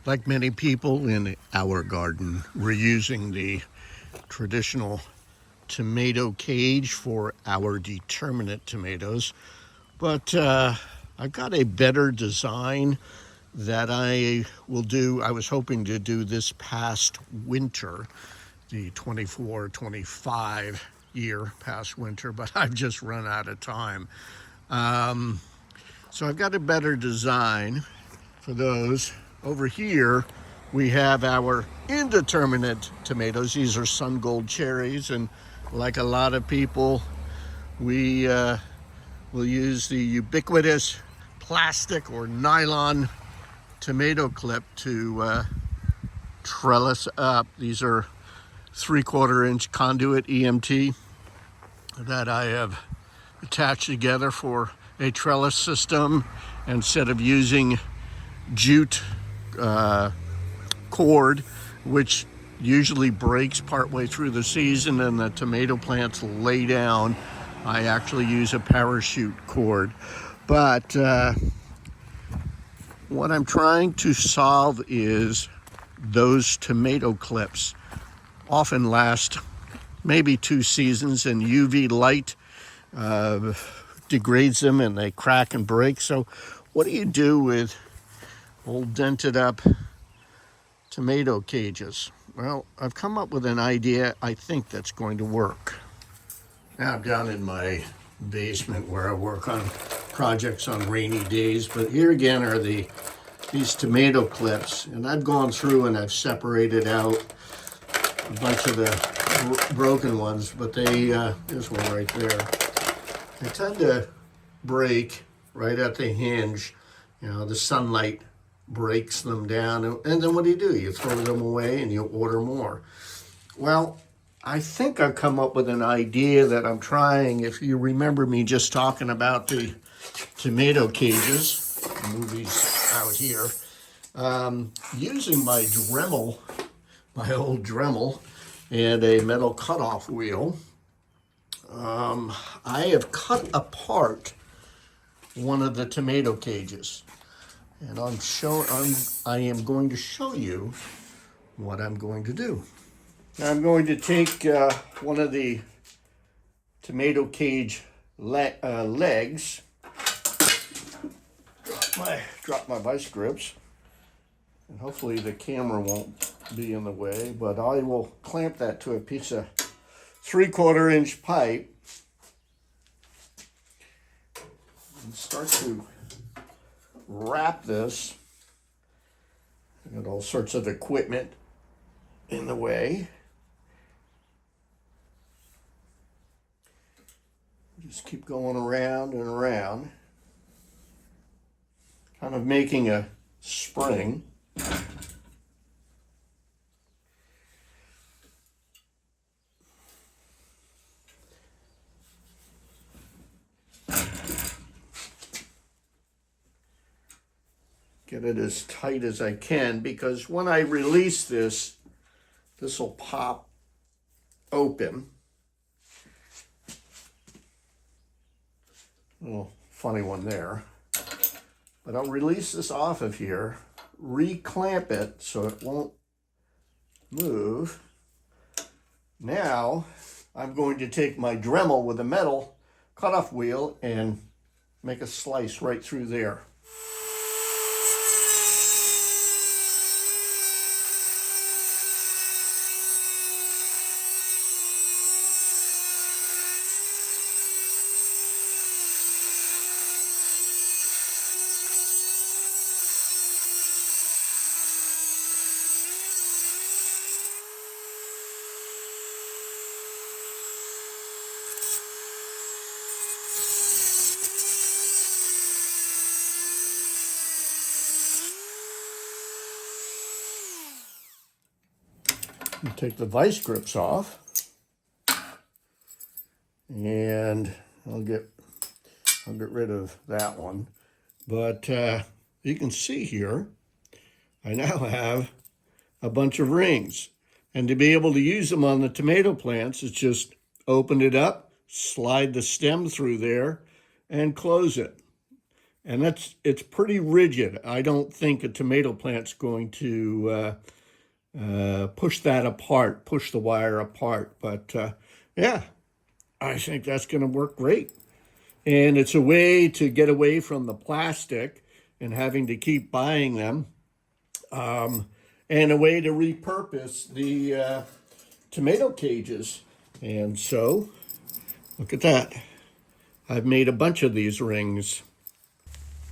Like many people in our garden, we're using the traditional tomato cage for our determinate tomatoes, but I've got a better design that I will do. I was hoping to do this past winter, the 24-25 year past winter, but I've just run out of time. So I've got a better design for those. Over here, we have our indeterminate tomatoes. These are sun gold cherries, and like a lot of people, we will use the ubiquitous plastic or nylon tomato clip to trellis up. These are 3/4 inch conduit EMT that I have attached together for a trellis system instead of using jute cord, which usually breaks partway through the season and the tomato plants lay down. I actually use a parachute cord. But what I'm trying to solve is those tomato clips often last maybe 2 seasons, and UV light degrades them and they crack and break. So what do you do with old dented up tomato cages? Well, I've come up with an idea I think that's going to work. Now I'm down in my basement where I work on projects on rainy days, but here again are these tomato clips, and I've gone through and I've separated out a bunch of the broken ones, but there's one right there. They tend to break right at the hinge. The sunlight breaks them down, and then what do? You throw them away and you order more. Well, I think I've come up with an idea that I'm trying. If you remember me just talking about the tomato cages, I'll move these out here, using my Dremel, my old Dremel, and a metal cutoff wheel, I have cut apart one of the tomato cages, and I am going to show you what I'm going to do. Now I'm going to take one of the tomato cage legs, drop my vice grips, and hopefully the camera won't be in the way, but I will clamp that to a piece of 3/4 inch pipe and start to wrap this. I got all sorts of equipment in the way. Just keep going around and around, kind of making a spring. Get it as tight as I can, because when I release this will pop open. A little funny one there. But I'll release this off of here, reclamp it so it won't move. Now I'm going to take my Dremel with a metal cutoff wheel and make a slice right through there. Take the vice grips off, and I'll get rid of that one. But you can see here, I now have a bunch of rings, and to be able to use them on the tomato plants, it's just open it up, slide the stem through there, and close it. and it's pretty rigid. I don't think a tomato plant's going to push that apart, push the wire apart. But yeah, I think that's going to work great. And it's a way to get away from the plastic and having to keep buying them, and a way to repurpose the tomato cages. And so, look at that. I've made a bunch of these rings.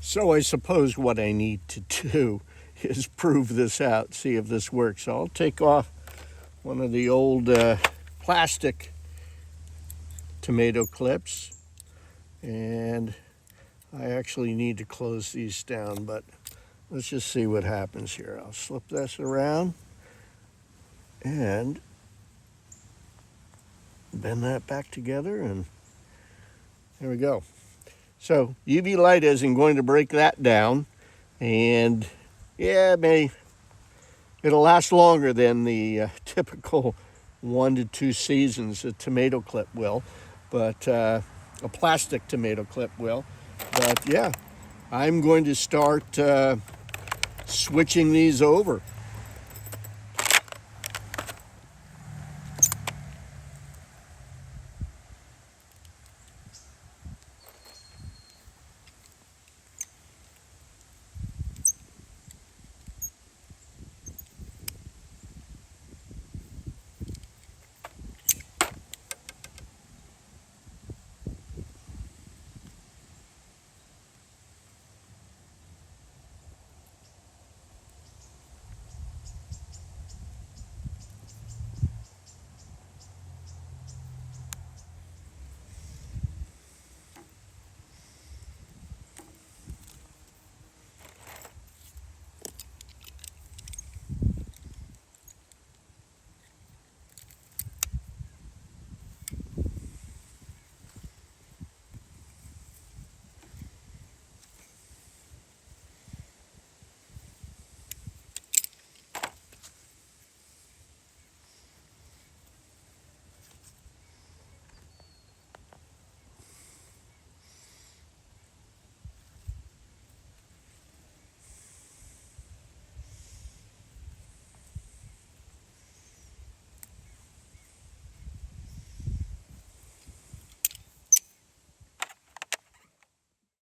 So I suppose what I need to do is prove this out, see if this works. So I'll take off one of the old plastic tomato clips, and I actually need to close these down, but let's just see what happens here. I'll slip this around and bend that back together, and there we go. So UV light isn't going to break that down, and yeah, it'll last longer than the typical 1 to 2 seasons a tomato clip will, but a plastic tomato clip will. But yeah, I'm going to start switching these over.